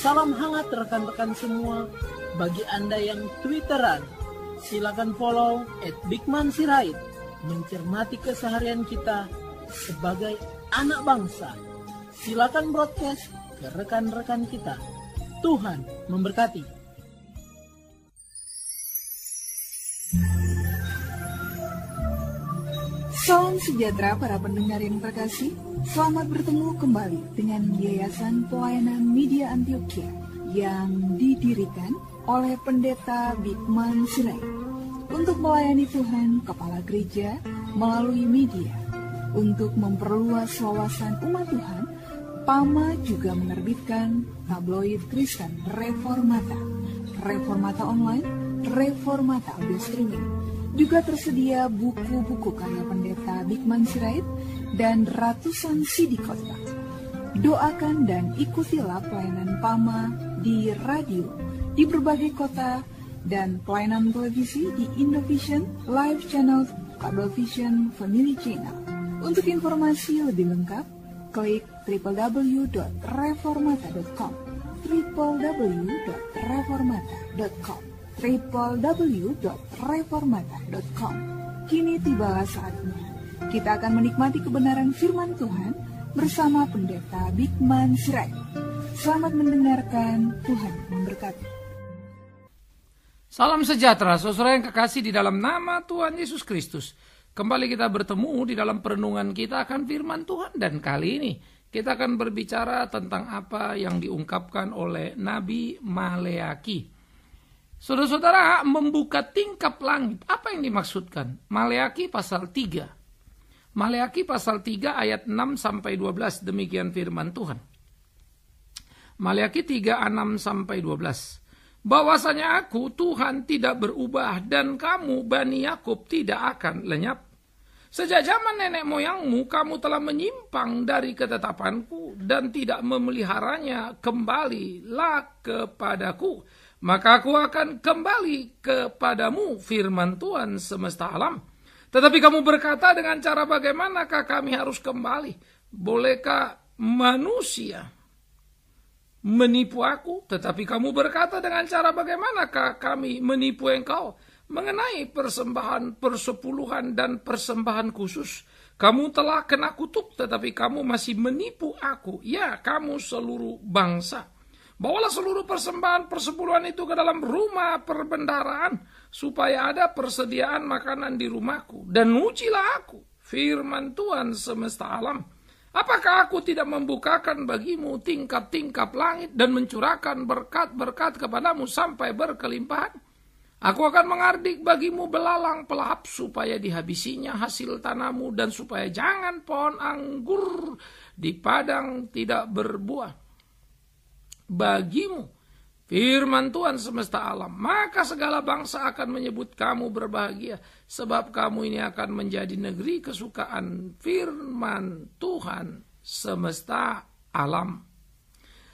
Salam hangat rekan-rekan semua. Bagi Anda yang Twitteran, silakan follow @bigmansirait. Mencermati keseharian kita sebagai anak bangsa. Silakan broadcast ke rekan-rekan kita. Tuhan memberkati. Salam sejahtera para pendengar yang terkasih. Selamat bertemu kembali dengan Yayasan Pelayanan Media Antioquia yang didirikan oleh Pendeta Bigman Sirait untuk melayani Tuhan Kepala Gereja melalui media. Untuk memperluas wawasan umat Tuhan, PAMA juga menerbitkan tabloid Kristen Reformata, Reformata Online, Reformata Audio Streaming. Juga tersedia buku-buku karya Pendeta Bigman Sirait dan ratusan CD khotbah. Doakan dan ikutilah pelayanan PAMA di radio di berbagai kota dan pelayanan televisi di Indovision, Live Channel, Cablevision, Family Channel. Untuk informasi lebih lengkap, klik www.reformata.com www.reformata.com www.reformata.com. Kini tibalah saatnya kita akan menikmati kebenaran firman Tuhan bersama Pendeta Bigman Sirait. Selamat mendengarkan, Tuhan memberkati. Salam sejahtera, saudara yang kekasih di dalam nama Tuhan Yesus Kristus. Kembali kita bertemu di dalam perenungan kita akan firman Tuhan, dan kali ini kita akan berbicara tentang apa yang diungkapkan oleh Nabi Maleaki. Saudara-saudara, membuka tingkap langit, apa yang dimaksudkan? Maleaki pasal 3. Maleaki pasal 3 ayat 6-12, demikian firman Tuhan. Maleaki 3, 6-12. Bahwasanya aku, Tuhan, tidak berubah, dan kamu, Bani Yakub, tidak akan lenyap. Sejak zaman nenek moyangmu, kamu telah menyimpang dari ketetapanku, dan tidak memeliharanya, kembalilah kepadaku. Maka aku akan kembali kepadamu, firman Tuhan semesta alam. Tetapi kamu berkata, dengan cara bagaimanakah kami harus kembali? Bolehkah manusia menipu aku? Tetapi kamu berkata, dengan cara bagaimanakah kami menipu engkau? Mengenai persembahan persepuluhan dan persembahan khusus, kamu telah kena kutuk, tetapi kamu masih menipu aku. Ya, kamu seluruh bangsa. Bawalah seluruh persembahan persepuluhan itu ke dalam rumah perbendaharaan, supaya ada persediaan makanan di rumahku. Dan ujilah aku, firman Tuhan semesta alam. Apakah aku tidak membukakan bagimu tingkap-tingkap langit dan mencurahkan berkat-berkat kepadamu sampai berkelimpahan? Aku akan mengardik bagimu belalang pelahap, supaya dihabisinya hasil tanahmu, dan supaya jangan pohon anggur di padang tidak berbuah bagimu, firman Tuhan semesta alam. Maka segala bangsa akan menyebut kamu berbahagia, sebab kamu ini akan menjadi negeri kesukaan, firman Tuhan semesta alam.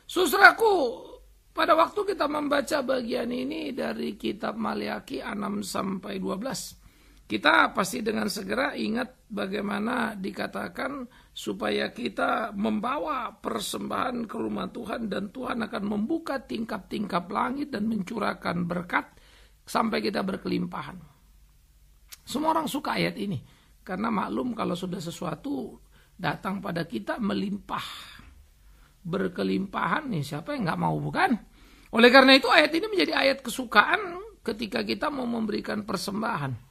Saudaraku, pada waktu kita membaca bagian ini dari kitab Maleaki 6-12, kita pasti dengan segera ingat bagaimana dikatakan supaya kita membawa persembahan ke rumah Tuhan, dan Tuhan akan membuka tingkap-tingkap langit dan mencurahkan berkat sampai kita berkelimpahan. Semua orang suka ayat ini, karena maklum kalau sudah sesuatu datang pada kita melimpah, berkelimpahan, nih siapa yang gak mau, bukan? Oleh karena itu ayat ini menjadi ayat kesukaan ketika kita mau memberikan persembahan.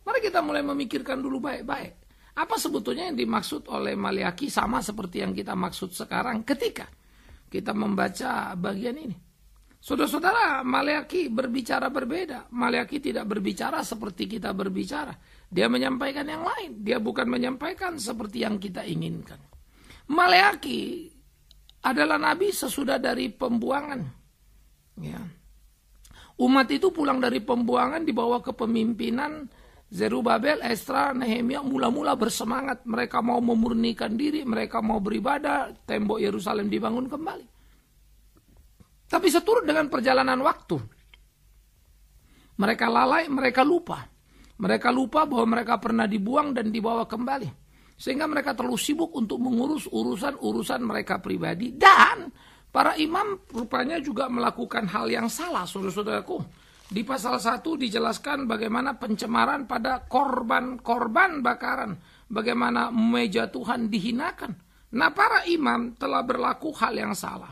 Mari kita mulai memikirkan dulu baik-baik. Apa sebetulnya yang dimaksud oleh Maleaki, sama seperti yang kita maksud sekarang ketika kita membaca bagian ini. Saudara-saudara, Maleaki berbicara berbeda. Maleaki tidak berbicara seperti kita berbicara. Dia menyampaikan yang lain. Dia bukan menyampaikan seperti yang kita inginkan. Maleaki adalah nabi sesudah dari pembuangan. Ya. Umat itu pulang dari pembuangan dibawa ke pemimpinan Zerubabel, Esra, Nehemia mula-mula bersemangat. Mereka mau memurnikan diri, mereka mau beribadah, tembok Yerusalem dibangun kembali. Tapi seturut dengan perjalanan waktu, mereka lalai, mereka lupa. Mereka lupa bahwa mereka pernah dibuang dan dibawa kembali. Sehingga mereka terlalu sibuk untuk mengurus urusan-urusan mereka pribadi. Dan para imam rupanya juga melakukan hal yang salah, saudara-saudaraku. Di pasal 1 dijelaskan bagaimana pencemaran pada korban bakaran, bagaimana meja Tuhan dihinakan. Nah, para imam telah berlaku hal yang salah.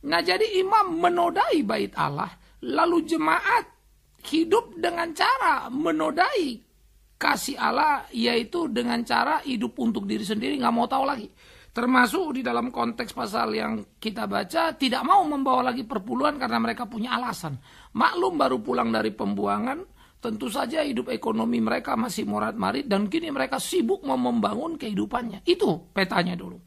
Nah, jadi imam menodai bait Allah, lalu jemaat hidup dengan cara menodai kasih Allah, yaitu dengan cara hidup untuk diri sendiri, nggak mau tahu lagi. Termasuk di dalam konteks pasal yang kita baca, tidak mau membawa lagi perpuluhan karena mereka punya alasan. Maklum baru pulang dari pembuangan, tentu saja hidup ekonomi mereka masih morat-marit dan kini mereka sibuk membangun kehidupannya. Itu petanya dulu.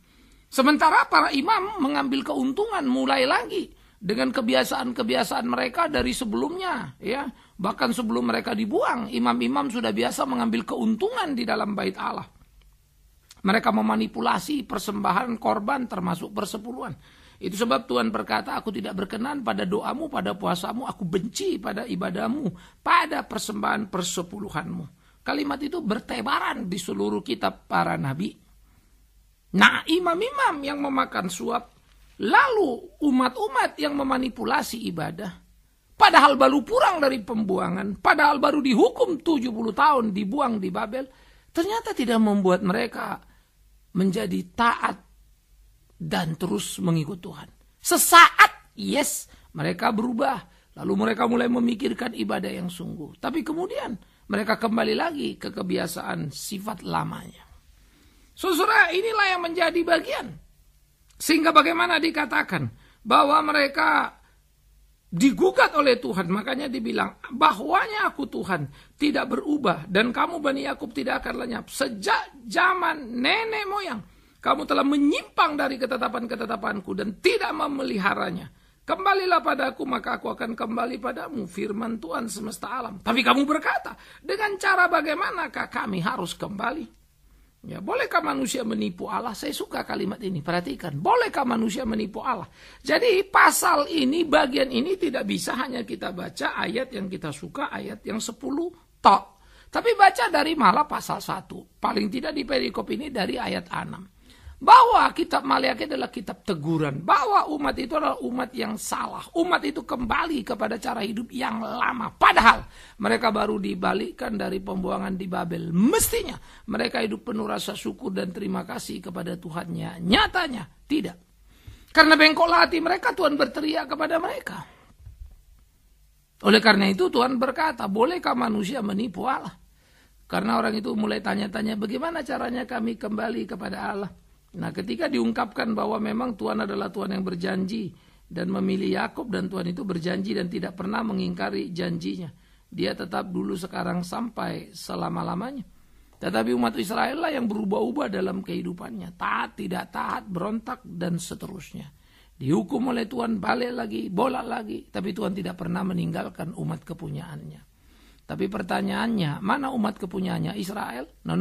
Sementara para imam mengambil keuntungan mulai lagi dengan kebiasaan-kebiasaan mereka dari sebelumnya, ya. Bahkan sebelum mereka dibuang, imam-imam sudah biasa mengambil keuntungan di dalam bait Allah. Mereka memanipulasi persembahan korban termasuk persepuluhan. Itu sebab Tuhan berkata, aku tidak berkenan pada doamu, pada puasamu, aku benci pada ibadahmu, pada persembahan persepuluhanmu. Kalimat itu bertebaran di seluruh kitab para nabi. Nah, imam-imam yang memakan suap, lalu umat-umat yang memanipulasi ibadah, padahal baru pulang dari pembuangan, padahal baru dihukum 70 tahun dibuang di Babel, ternyata tidak membuat mereka menjadi taat dan terus mengikut Tuhan. Sesaat, yes, mereka berubah. Lalu mereka mulai memikirkan ibadah yang sungguh. Tapi kemudian mereka kembali lagi ke kebiasaan sifat lamanya. Saudara, inilah yang menjadi bagian. Sehingga bagaimana dikatakan bahwa mereka digugat oleh Tuhan. Makanya dibilang, bahwanya aku Tuhan tidak berubah dan kamu Bani Yakub tidak akan lenyap. Sejak zaman nenek moyang kamu telah menyimpang dari ketetapan-ketetapanku dan tidak memeliharanya. Kembalilah padaku maka aku akan kembali padamu, firman Tuhan semesta alam. Tapi kamu berkata, dengan cara bagaimanakah kami harus kembali? Ya, bolehkah manusia menipu Allah? Saya suka kalimat ini, perhatikan. Bolehkah manusia menipu Allah? Jadi pasal ini, bagian ini tidak bisa hanya kita baca ayat yang kita suka, ayat yang 10 tok. Tapi baca dari malah pasal 1. Paling tidak di perikop ini dari ayat 6. Bahwa kitab Maleakhi adalah kitab teguran. Bahwa umat itu adalah umat yang salah. Umat itu kembali kepada cara hidup yang lama. Padahal mereka baru dibalikkan dari pembuangan di Babel. Mestinya mereka hidup penuh rasa syukur dan terima kasih kepada Tuhannya. Nyatanya tidak. Karena bengkoklah hati mereka, Tuhan berteriak kepada mereka. Oleh karena itu Tuhan berkata, bolehkah manusia menipu Allah? Karena orang itu mulai tanya-tanya, bagaimana caranya kami kembali kepada Allah? Nah, ketika diungkapkan bahwa memang Tuhan adalah Tuhan yang berjanji dan memilih Yakub, dan Tuhan itu berjanji dan tidak pernah mengingkari janjinya. Dia tetap dulu, sekarang, sampai selama-lamanya. Tetapi umat Israel lah yang berubah-ubah dalam kehidupannya. Taat, tidak taat, berontak, dan seterusnya. Dihukum oleh Tuhan, balik lagi, bolak lagi. Tapi Tuhan tidak pernah meninggalkan umat kepunyaannya. Tapi pertanyaannya, mana umat kepunyaannya? Israel? No.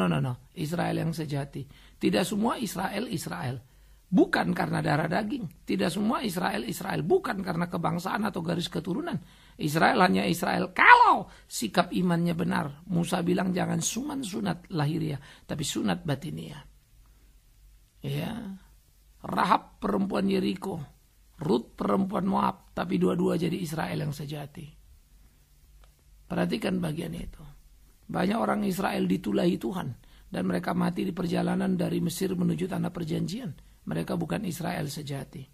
Israel yang sejati. Tidak semua Israel. Bukan karena darah daging. Tidak semua Israel. Bukan karena kebangsaan atau garis keturunan. Israel hanya Israel kalau sikap imannya benar. Musa bilang jangan sunat lahiriah, tapi sunat batiniah. Ya. Rahab perempuan Yeriko, Rut perempuan Moab, tapi dua-dua jadi Israel yang sejati. Perhatikan bagian itu. Banyak orang Israel ditulahi Tuhan dan mereka mati di perjalanan dari Mesir menuju tanah perjanjian. Mereka bukan Israel sejati.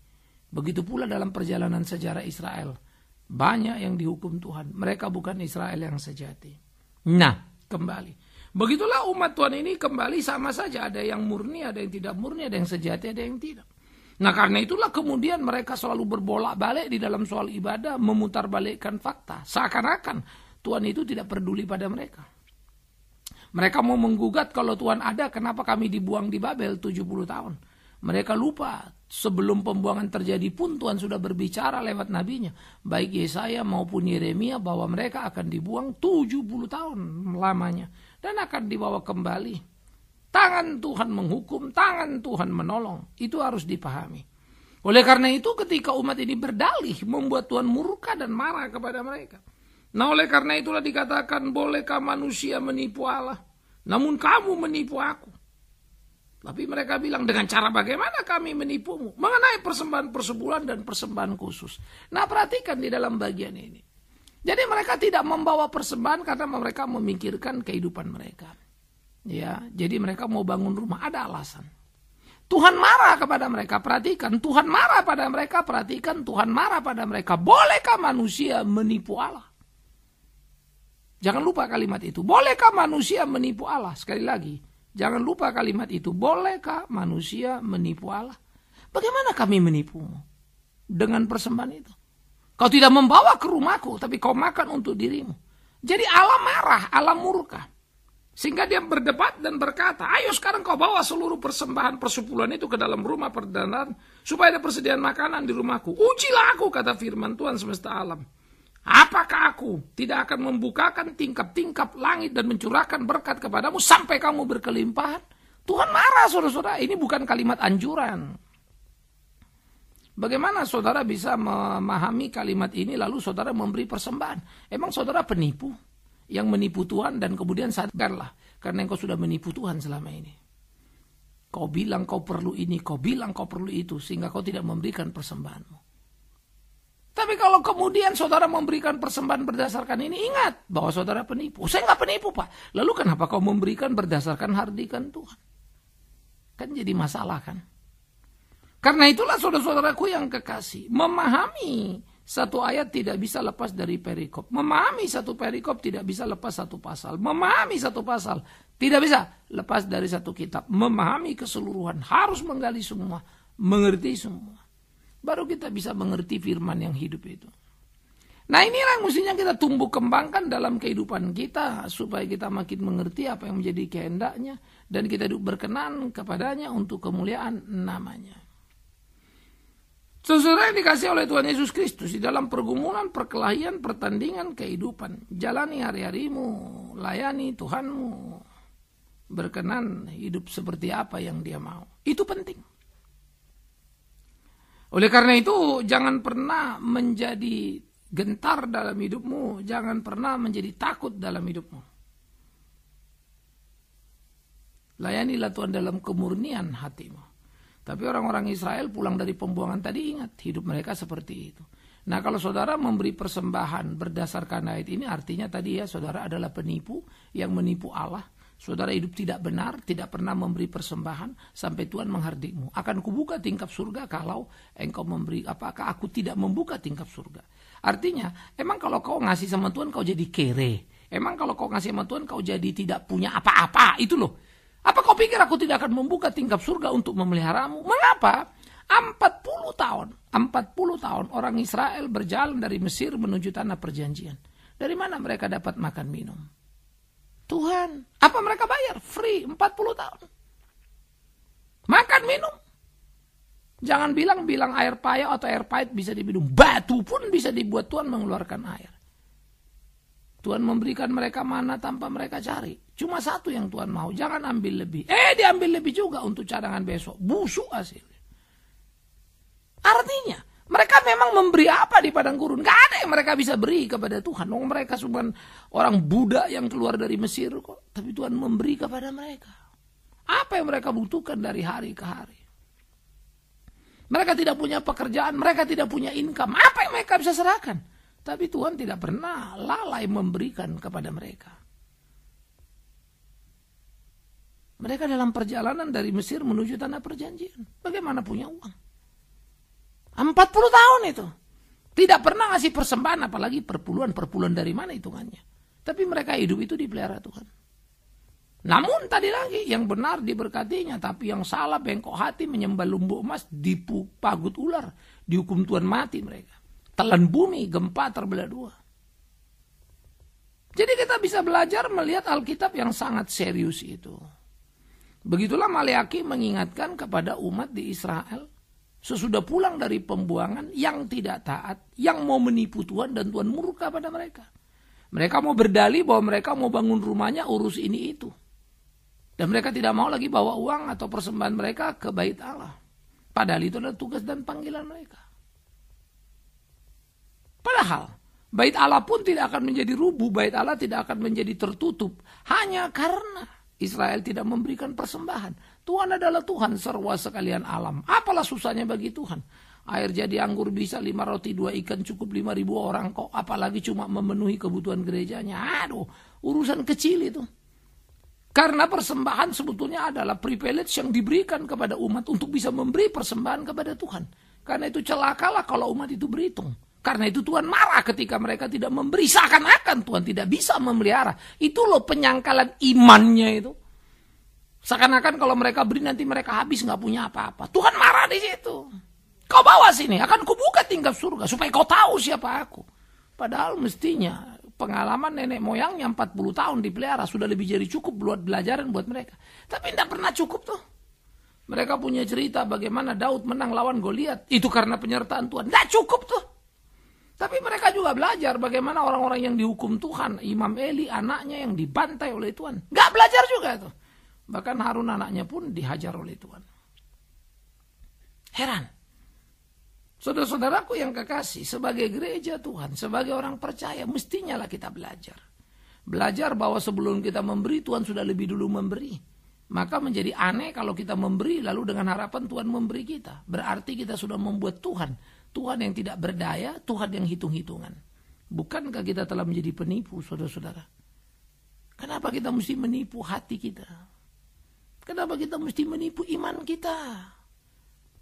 Begitu pula dalam perjalanan sejarah Israel. Banyak yang dihukum Tuhan. Mereka bukan Israel yang sejati. Nah, kembali. Begitulah umat Tuhan ini kembali sama saja. Ada yang murni, ada yang tidak murni, ada yang sejati, ada yang tidak. Nah, karena itulah kemudian mereka selalu berbolak-balik di dalam soal ibadah, memutarbalikkan fakta. Seakan-akan Tuhan itu tidak peduli pada mereka. Mereka mau menggugat kalau Tuhan ada, kenapa kami dibuang di Babel 70 tahun. Mereka lupa sebelum pembuangan terjadi pun Tuhan sudah berbicara lewat nabinya. Baik Yesaya maupun Yeremia bahwa mereka akan dibuang 70 tahun lamanya. Dan akan dibawa kembali. Tangan Tuhan menghukum, tangan Tuhan menolong. Itu harus dipahami. Oleh karena itu ketika umat ini berdalih membuat Tuhan murka dan marah kepada mereka. Nah, oleh karena itulah dikatakan, bolehkah manusia menipu Allah? Namun kamu menipu aku. Tapi mereka bilang, dengan cara bagaimana kami menipumu? Mengenai persembahan persebulan dan persembahan khusus. Nah, perhatikan di dalam bagian ini. Jadi mereka tidak membawa persembahan karena mereka memikirkan kehidupan mereka. Ya, jadi mereka mau bangun rumah, ada alasan. Tuhan marah kepada mereka, perhatikan. Tuhan marah pada mereka, perhatikan. Tuhan marah pada mereka. Bolehkah manusia menipu Allah? Jangan lupa kalimat itu. Bolehkah manusia menipu Allah? Sekali lagi. Jangan lupa kalimat itu. Bolehkah manusia menipu Allah? Bagaimana kami menipumu? Dengan persembahan itu. Kau tidak membawa ke rumahku, tapi kau makan untuk dirimu. Jadi Allah marah, Allah murka. Sehingga dia berdebat dan berkata, ayo sekarang kau bawa seluruh persembahan persepuluhan itu ke dalam rumah perdanaan, supaya ada persediaan makanan di rumahku. Ujilah aku, kata firman Tuhan semesta alam. Apakah aku tidak akan membukakan tingkap-tingkap langit dan mencurahkan berkat kepadamu sampai kamu berkelimpahan? Tuhan marah, saudara-saudara. Ini bukan kalimat anjuran. Bagaimana saudara bisa memahami kalimat ini lalu saudara memberi persembahan? Emang saudara penipu yang menipu Tuhan dan kemudian sadarlah karena engkau sudah menipu Tuhan selama ini. Kau bilang kau perlu ini, kau bilang kau perlu itu, sehingga kau tidak memberikan persembahanmu. Tapi kalau kemudian saudara memberikan persembahan berdasarkan ini, ingat bahwa saudara penipu. Saya nggak penipu, Pak. Lalu kenapa kau memberikan berdasarkan hardikan Tuhan? Kan jadi masalah kan? Karena itulah saudara-saudaraku yang kekasih, memahami satu ayat tidak bisa lepas dari perikop. Memahami satu perikop tidak bisa lepas satu pasal. Memahami satu pasal tidak bisa lepas dari satu kitab. Memahami keseluruhan, harus menggali semua, mengerti semua. Baru kita bisa mengerti firman yang hidup itu. Nah, inilah yang mestinya kita tumbuh kembangkan dalam kehidupan kita, supaya kita makin mengerti apa yang menjadi kehendaknya, dan kita hidup berkenan kepadanya untuk kemuliaan namanya. Saudara yang dikasih oleh Tuhan Yesus Kristus, di dalam pergumulan, perkelahian, pertandingan kehidupan, jalani hari-harimu, layani Tuhanmu, berkenan hidup seperti apa yang Dia mau. Itu penting. Oleh karena itu, jangan pernah menjadi gentar dalam hidupmu, jangan pernah menjadi takut dalam hidupmu. Layanilah Tuhan dalam kemurnian hatimu. Tapi orang-orang Israel pulang dari pembuangan tadi, ingat, hidup mereka seperti itu. Nah, kalau saudara memberi persembahan berdasarkan ayat ini, artinya tadi ya, saudara adalah penipu yang menipu Allah. Saudara hidup tidak benar, tidak pernah memberi persembahan sampai Tuhan menghardimu. Akan kubuka tingkap surga kalau engkau memberi, apakah aku tidak membuka tingkap surga? Artinya, emang kalau kau ngasih sama Tuhan kau jadi kere. Emang kalau kau ngasih sama Tuhan kau jadi tidak punya apa-apa, itu loh. Apa kau pikir aku tidak akan membuka tingkap surga untuk memeliharamu? Mengapa? 40 tahun orang Israel berjalan dari Mesir menuju tanah perjanjian. Dari mana mereka dapat makan minum? Tuhan. Apa mereka bayar? Free 40 tahun. Makan minum. Jangan bilang air payau atau air pahit bisa diminum. Batu pun bisa dibuat Tuhan mengeluarkan air. Tuhan memberikan mereka mana tanpa mereka cari. Cuma satu yang Tuhan mau. Jangan ambil lebih. Diambil lebih juga untuk cadangan besok. Busuk hasilnya. Artinya, mereka memang memberi apa di padang gurun? Gak ada yang mereka bisa beri kepada Tuhan. Mereka cuma orang budak yang keluar dari Mesir kok. Tapi Tuhan memberi kepada mereka. Apa yang mereka butuhkan dari hari ke hari? Mereka tidak punya pekerjaan, mereka tidak punya income. Apa yang mereka bisa serahkan? Tapi Tuhan tidak pernah lalai memberikan kepada mereka. Mereka dalam perjalanan dari Mesir menuju tanah perjanjian. Bagaimana punya uang? 40 tahun itu. Tidak pernah ngasih persembahan, apalagi perpuluhan dari mana hitungannya. Tapi mereka hidup itu dipelihara Tuhan. Namun tadi lagi, yang benar diberkatinya, tapi yang salah bengkok hati menyembah lumbuk emas, dipagut ular, dihukum Tuhan mati mereka. Telan bumi, gempa terbelah dua. Jadi kita bisa belajar melihat Alkitab yang sangat serius itu. Begitulah Maleaki mengingatkan kepada umat di Israel, sesudah pulang dari pembuangan, yang tidak taat, yang mau menipu Tuhan, dan Tuhan murka pada mereka. Mereka mau berdalih bahwa mereka mau bangun rumahnya, urus ini itu. Dan mereka tidak mau lagi bawa uang atau persembahan mereka ke bait Allah. Padahal itu adalah tugas dan panggilan mereka. Padahal bait Allah pun tidak akan menjadi rubuh, bait Allah tidak akan menjadi tertutup. Hanya karena Israel tidak memberikan persembahan. Tuhan adalah Tuhan serwa sekalian alam. Apalah susahnya bagi Tuhan? Air jadi anggur bisa, 5 roti 2 ikan cukup 5.000 orang kok. Apalagi cuma memenuhi kebutuhan gerejanya. Aduh, urusan kecil itu. Karena persembahan sebetulnya adalah privilege yang diberikan kepada umat untuk bisa memberi persembahan kepada Tuhan. Karena itu celakalah kalau umat itu berhitung. Karena itu Tuhan marah ketika mereka tidak memberi. Seakan-akan Tuhan tidak bisa memelihara. Itu loh penyangkalan imannya itu. Seakan-akan kalau mereka beri nanti mereka habis gak punya apa-apa. Tuhan marah di situ. Kau bawa sini, akan kubuka tingkap surga supaya kau tahu siapa aku. Padahal mestinya pengalaman nenek moyangnya 40 tahun dipelihara sudah lebih jadi cukup buat belajaran buat mereka. Tapi tidak pernah cukup tuh. Mereka punya cerita bagaimana Daud menang lawan Goliat. Itu karena penyertaan Tuhan. Tidak cukup tuh. Tapi mereka juga belajar bagaimana orang-orang yang dihukum Tuhan. Imam Eli anaknya yang dibantai oleh Tuhan. Gak belajar juga tuh. Bahkan Harun anaknya pun dihajar oleh Tuhan. Heran. Saudara-saudaraku yang kekasih, sebagai gereja Tuhan, sebagai orang percaya, mestinya lah kita belajar. Belajar bahwa sebelum kita memberi, Tuhan sudah lebih dulu memberi. Maka menjadi aneh kalau kita memberi, lalu dengan harapan Tuhan memberi kita. Berarti kita sudah membuat Tuhan. Tuhan yang tidak berdaya, Tuhan yang hitung-hitungan. Bukankah kita telah menjadi penipu, saudara-saudara? Kenapa kita mesti menipu hati kita? Kenapa kita mesti menipu iman kita?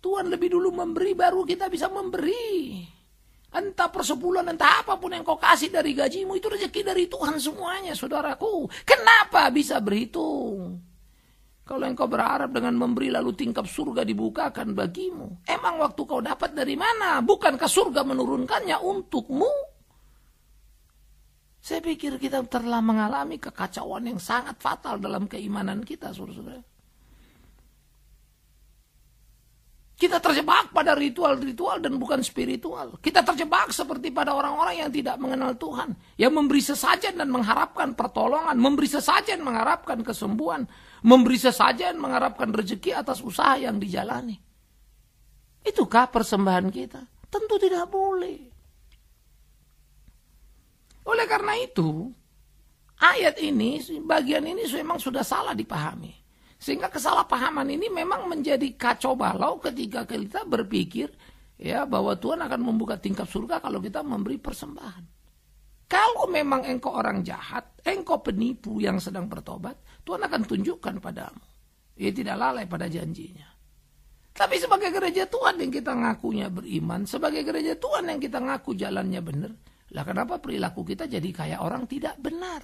Tuhan lebih dulu memberi, baru kita bisa memberi. Entah persepuluhan, entah apapun yang kau kasih dari gajimu, itu rezeki dari Tuhan semuanya, saudaraku. Kenapa bisa berhitung? Kalau engkau berharap dengan memberi lalu tingkap surga dibukakan bagimu, emang waktu kau dapat dari mana? Bukankah surga menurunkannya untukmu? Saya pikir kita telah mengalami kekacauan yang sangat fatal dalam keimanan kita, saudara-saudara. Kita terjebak pada ritual-ritual dan bukan spiritual. Kita terjebak seperti pada orang-orang yang tidak mengenal Tuhan. Yang memberi sesajen dan mengharapkan pertolongan. Memberi sesajen mengharapkan kesembuhan. Memberi sesajen mengharapkan rezeki atas usaha yang dijalani. Itukah persembahan kita? Tentu tidak boleh. Oleh karena itu, ayat ini, bagian ini memang sudah salah dipahami. Sehingga kesalahpahaman ini memang menjadi kacau balau ketika kita berpikir ya bahwa Tuhan akan membuka tingkap surga kalau kita memberi persembahan. Kalau memang engkau orang jahat, engkau penipu yang sedang bertobat, Tuhan akan tunjukkan padamu. Ia tidak lalai pada janjinya. Tapi sebagai gereja Tuhan yang kita ngakunya beriman, sebagai gereja Tuhan yang kita ngaku jalannya benar, lah kenapa perilaku kita jadi kayak orang tidak benar?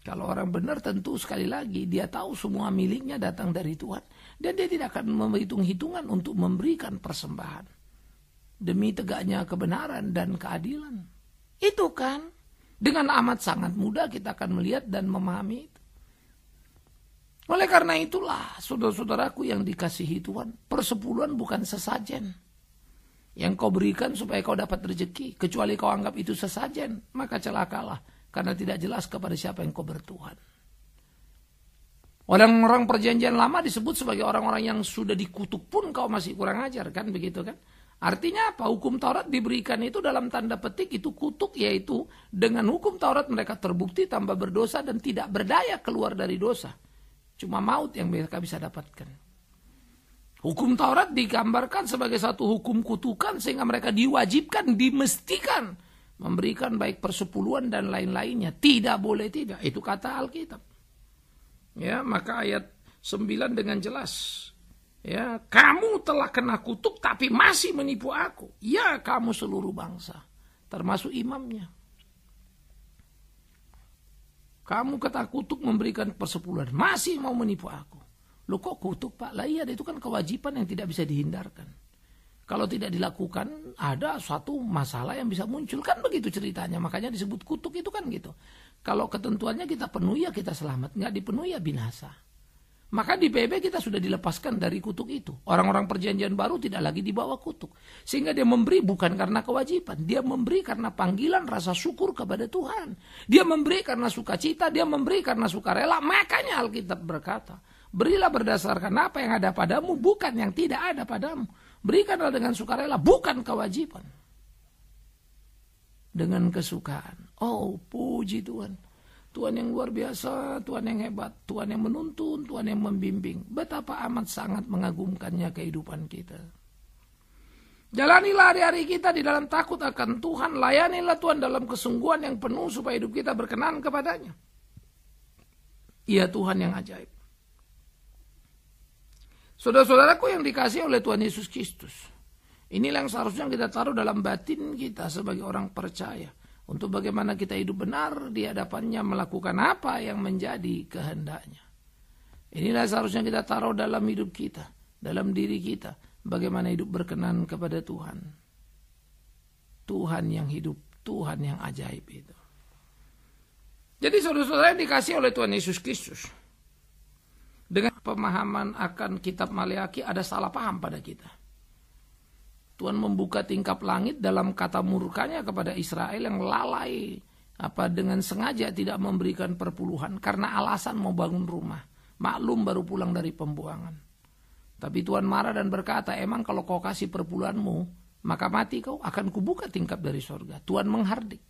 Kalau orang benar tentu sekali lagi dia tahu semua miliknya datang dari Tuhan. Dan dia tidak akan menghitung-hitungan untuk memberikan persembahan. Demi tegaknya kebenaran dan keadilan. Itu kan. Dengan amat sangat mudah kita akan melihat dan memahami itu. Oleh karena itulah saudara-saudaraku yang dikasihi Tuhan. Persepuluhan bukan sesajen. Yang kau berikan supaya kau dapat rezeki. Kecuali kau anggap itu sesajen. Maka celakalah. Karena tidak jelas kepada siapa yang kau bertuhan. Orang-orang perjanjian lama disebut sebagai orang-orang yang sudah dikutuk pun kau masih kurang ajar kan begitu kan. Artinya apa? Hukum Taurat diberikan itu dalam tanda petik itu kutuk, yaitu dengan hukum Taurat mereka terbukti tambah berdosa dan tidak berdaya keluar dari dosa. Cuma maut yang mereka bisa dapatkan. Hukum Taurat digambarkan sebagai satu hukum kutukan sehingga mereka diwajibkan, dimestikan memberikan baik persepuluhan dan lain-lainnya. Tidak boleh tidak. Itu kata Alkitab. Ya, maka ayat 9 dengan jelas. Ya, kamu telah kena kutuk tapi masih menipu aku. Ya, kamu seluruh bangsa. Termasuk imamnya. Kamu kena kutuk memberikan persepuluhan. Masih mau menipu aku. Loh kok kutuk Pak? Lah iya, itu kan kewajiban yang tidak bisa dihindarkan. Kalau tidak dilakukan, ada suatu masalah yang bisa muncul. Kan begitu ceritanya. Makanya disebut kutuk itu kan gitu. Kalau ketentuannya kita penuhi ya kita selamat. Nggak dipenuhi ya binasa. Maka di PB kita sudah dilepaskan dari kutuk itu. Orang-orang perjanjian baru tidak lagi dibawa kutuk. Sehingga dia memberi bukan karena kewajiban. Dia memberi karena panggilan rasa syukur kepada Tuhan. Dia memberi karena sukacita. Dia memberi karena sukarela. Makanya Alkitab berkata, berilah berdasarkan apa yang ada padamu, bukan yang tidak ada padamu. Berikanlah dengan sukarela, bukan kewajiban. Dengan kesukaan. Oh, puji Tuhan. Tuhan yang luar biasa, Tuhan yang hebat, Tuhan yang menuntun, Tuhan yang membimbing. Betapa amat sangat mengagumkannya kehidupan kita. Jalanilah hari-hari kita di dalam takut akan Tuhan. Layanilah Tuhan dalam kesungguhan yang penuh supaya hidup kita berkenan kepadanya. Ia Tuhan yang ajaib. Saudara-saudaraku yang dikasihi oleh Tuhan Yesus Kristus. Inilah yang seharusnya kita taruh dalam batin kita sebagai orang percaya. Untuk bagaimana kita hidup benar di hadapannya, melakukan apa yang menjadi kehendaknya. Inilah seharusnya kita taruh dalam hidup kita, dalam diri kita. Bagaimana hidup berkenan kepada Tuhan. Tuhan yang hidup, Tuhan yang ajaib itu. Jadi saudara-saudara yang dikasihi oleh Tuhan Yesus Kristus. Dengan pemahaman akan kitab Maleaki ada salah paham pada kita. Tuhan membuka tingkap langit dalam kata murkanya kepada Israel yang lalai dengan sengaja tidak memberikan perpuluhan karena alasan mau bangun rumah. Maklum baru pulang dari pembuangan. Tapi Tuhan marah dan berkata, emang kalau kau kasih perpuluhanmu, maka mati kau, akan kubuka tingkap dari sorga. Tuhan menghardik.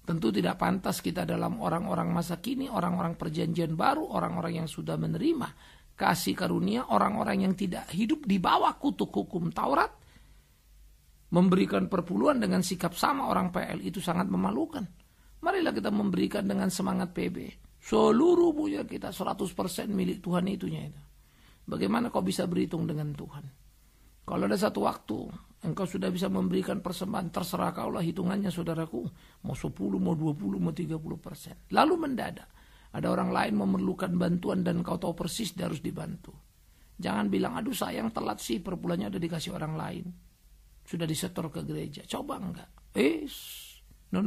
Tentu tidak pantas kita dalam orang-orang masa kini, orang-orang perjanjian baru, orang-orang yang sudah menerima kasih karunia, orang-orang yang tidak hidup di bawah kutuk hukum Taurat, memberikan perpuluhan dengan sikap sama orang PL itu sangat memalukan. Marilah kita memberikan dengan semangat PB. Seluruh punya kita 100% milik Tuhan itunya itu. Bagaimana kau bisa berhitung dengan Tuhan? Kalau ada satu waktu engkau sudah bisa memberikan persembahan, terserah kaulah hitungannya saudaraku. Mau 10, mau 20, mau 30%. Lalu mendadak ada orang lain memerlukan bantuan dan kau tahu persis dia harus dibantu. Jangan bilang, aduh sayang telat sih perpuluhannya udah dikasih orang lain. Sudah disetor ke gereja. Coba enggak? No.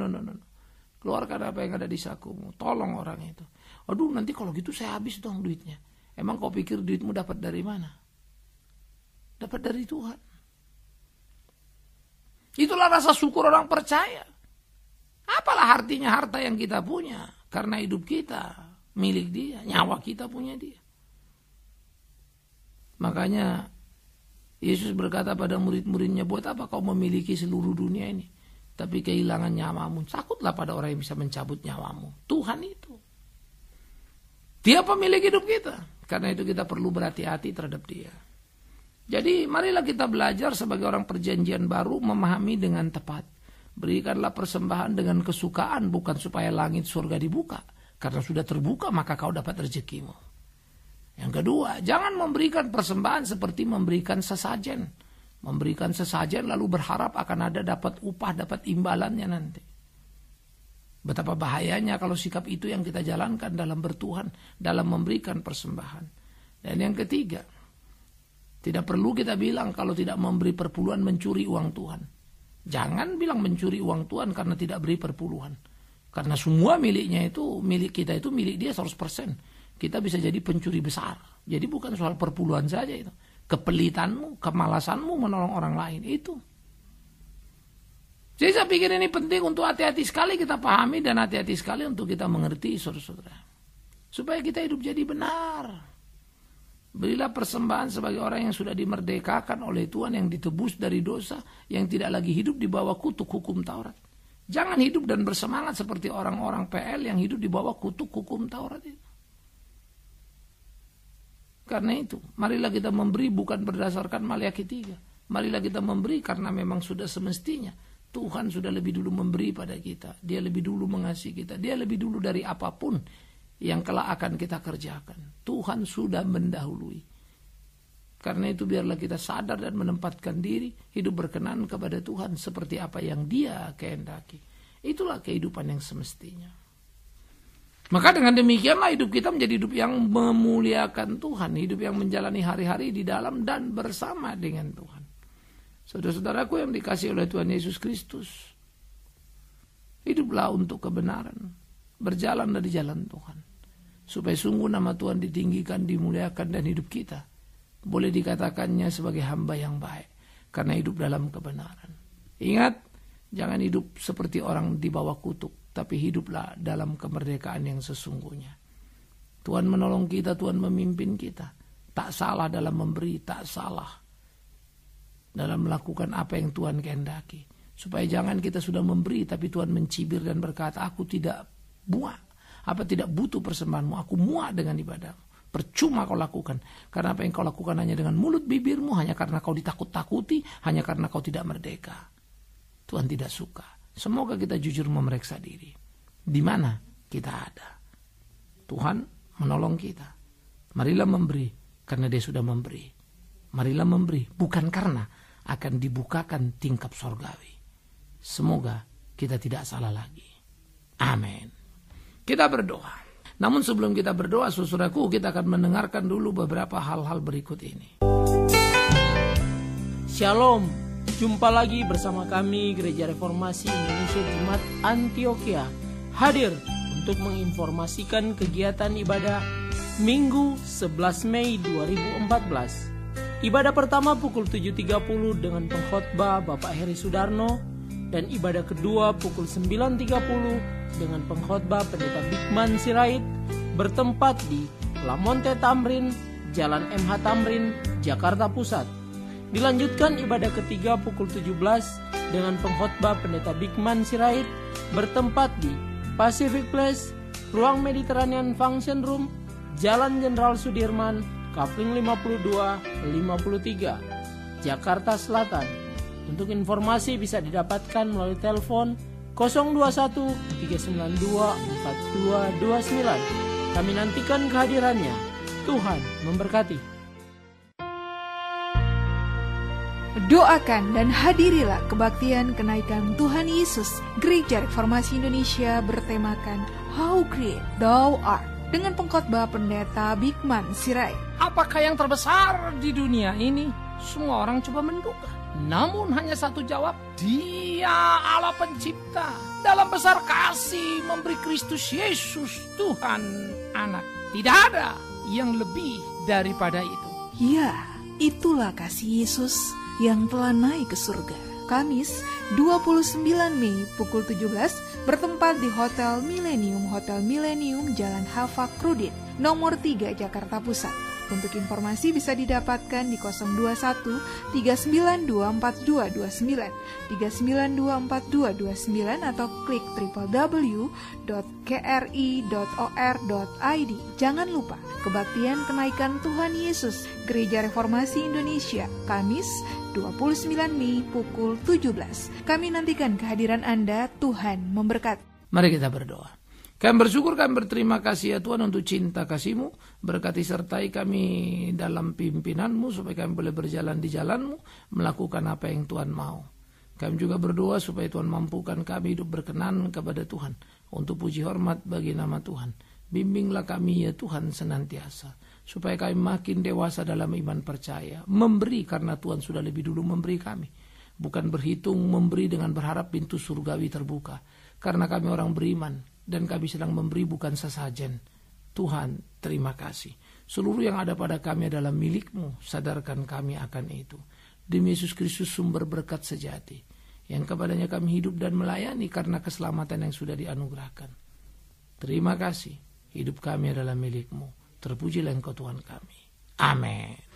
Keluarkan apa yang ada di sakumu. Tolong orang itu. Aduh nanti kalau gitu saya habis dong duitnya. Emang kau pikir duitmu dapat dari mana? Dapat dari Tuhan. Itulah rasa syukur orang percaya. Apalah artinya harta yang kita punya? Karena hidup kita milik Dia. Nyawa kita punya Dia. Makanya Yesus berkata pada murid-muridnya, buat apa kau memiliki seluruh dunia ini, tapi kehilangan nyawamu? Takutlah pada orang yang bisa mencabut nyawamu. Tuhan itu. Dia pemilik hidup kita. Karena itu kita perlu berhati-hati terhadap Dia. Jadi marilah kita belajar sebagai orang perjanjian baru memahami dengan tepat. Berikanlah persembahan dengan kesukaan, bukan supaya langit surga dibuka. Karena sudah terbuka maka kau dapat rezekimu. Yang kedua, jangan memberikan persembahan seperti memberikan sesajen. Memberikan sesajen lalu berharap akan ada dapat upah, dapat imbalannya nanti. Betapa bahayanya kalau sikap itu yang kita jalankan dalam bertuhan, dalam memberikan persembahan. Dan yang ketiga, tidak perlu kita bilang kalau tidak memberi perpuluhan mencuri uang Tuhan. Jangan bilang mencuri uang Tuhan karena tidak beri perpuluhan. Karena semua miliknya itu, milik kita itu milik Dia 100%. Kita bisa jadi pencuri besar. Jadi bukan soal perpuluhan saja itu. Kepelitanmu, kemalasanmu menolong orang lain itu. Jadi saya pikir ini penting untuk hati-hati sekali kita pahami dan hati-hati sekali untuk kita mengerti saudara-saudara. Supaya kita hidup jadi benar. Berilah persembahan sebagai orang yang sudah dimerdekakan oleh Tuhan, yang ditebus dari dosa, yang tidak lagi hidup di bawah kutuk hukum Taurat. Jangan hidup dan bersemangat seperti orang-orang PL yang hidup di bawah kutuk hukum Taurat itu. Karena itu, marilah kita memberi bukan berdasarkan Maleaki 3. Marilah kita memberi karena memang sudah semestinya. Tuhan sudah lebih dulu memberi pada kita. Dia lebih dulu mengasihi kita. Dia lebih dulu dari apapun yang kelak akan kita kerjakan. Tuhan sudah mendahului. Karena itu biarlah kita sadar dan menempatkan diri, hidup berkenan kepada Tuhan seperti apa yang Dia kehendaki. Itulah kehidupan yang semestinya. Maka dengan demikianlah hidup kita menjadi hidup yang memuliakan Tuhan. Hidup yang menjalani hari-hari di dalam dan bersama dengan Tuhan. Saudara-saudaraku yang dikasihi oleh Tuhan Yesus Kristus. Hiduplah untuk kebenaran. Berjalan dari jalan Tuhan. Supaya sungguh nama Tuhan ditinggikan, dimuliakan dan hidup kita boleh dikatakannya sebagai hamba yang baik. Karena hidup dalam kebenaran. Ingat, jangan hidup seperti orang di bawah kutuk. Tapi hiduplah dalam kemerdekaan yang sesungguhnya. Tuhan menolong kita, Tuhan memimpin kita. Tak salah dalam memberi, tak salah dalam melakukan apa yang Tuhan kehendaki. Supaya jangan kita sudah memberi, tapi Tuhan mencibir dan berkata, aku tidak buat, Apa tidak butuh persembahanmu? Aku muak dengan ibadahmu. Percuma kau lakukan. Karena apa yang kau lakukan hanya dengan mulut bibirmu, hanya karena kau ditakut-takuti, hanya karena kau tidak merdeka. Tuhan tidak suka. Semoga kita jujur memeriksa diri. Di mana kita ada? Tuhan menolong kita. Marilah memberi karena Dia sudah memberi. Marilah memberi bukan karena akan dibukakan tingkap sorgawi. Semoga kita tidak salah lagi. Amin. Kita berdoa. Namun sebelum kita berdoa, saudaraku, kita akan mendengarkan dulu beberapa hal-hal berikut ini. Shalom, jumpa lagi bersama kami Gereja Reformasi Indonesia Jemaat Antioquia, hadir untuk menginformasikan kegiatan ibadah Minggu 11 Mei 2014. Ibadah pertama pukul 7.30 dengan pengkhotbah Bapak Heri Sudarno, dan ibadah kedua pukul 9.30 dengan pengkhotbah Pendeta Bikman Sirait, bertempat di Lamonte Tamrin, Jalan MH Tamrin, Jakarta Pusat. Dilanjutkan ibadah ketiga pukul 17 dengan pengkhotbah Pendeta Bikman Sirait, bertempat di Pacific Place, Ruang Mediterranean Function Room, Jalan Jenderal Sudirman, Kapling 52-53, Jakarta Selatan. Untuk informasi bisa didapatkan melalui telepon 021 392 4229. Kami nantikan kehadirannya. Tuhan memberkati. Doakan dan hadirilah kebaktian kenaikan Tuhan Yesus. Gereja Reformasi Indonesia bertemakan How Great Thou Art dengan pengkhotbah Pendeta Bikman Sirait. Apakah yang terbesar di dunia ini? Semua orang coba menduga. Namun hanya satu jawab, Dia Allah pencipta. Dalam besar kasih memberi Kristus Yesus Tuhan Anak. Tidak ada yang lebih daripada itu. Ya, itulah kasih Yesus yang telah naik ke surga. Kamis 29 Mei pukul 17 bertempat di Hotel Millennium Jalan Hafak Krudit nomor 3 Jakarta Pusat. Untuk informasi bisa didapatkan di 021 3924229 3924229 atau klik www.kri.or.id. Jangan lupa kebaktian kenaikan Tuhan Yesus Gereja Reformasi Indonesia Kamis 29 Mei pukul 17. Kami nantikan kehadiran Anda. Tuhan memberkati. Mari kita berdoa. Kami bersyukur, kami berterima kasih ya Tuhan untuk cinta kasih-Mu. Berkati sertai kami dalam pimpinan-Mu supaya kami boleh berjalan di jalan-Mu, melakukan apa yang Tuhan mau. Kami juga berdoa supaya Tuhan mampukan kami hidup berkenan kepada Tuhan, untuk puji hormat bagi nama Tuhan. Bimbinglah kami ya Tuhan senantiasa, supaya kami makin dewasa dalam iman percaya, memberi karena Tuhan sudah lebih dulu memberi kami. Bukan berhitung memberi dengan berharap pintu surgawi terbuka, karena kami orang beriman, dan kami sedang memberi bukan sesajen. Tuhan, terima kasih. Seluruh yang ada pada kami adalah milik-Mu. Sadarkan kami akan itu. Demi Yesus Kristus sumber berkat sejati, yang kepadanya kami hidup dan melayani karena keselamatan yang sudah dianugerahkan. Terima kasih. Hidup kami adalah milik-Mu. Terpujilah Engkau Tuhan kami. Amin.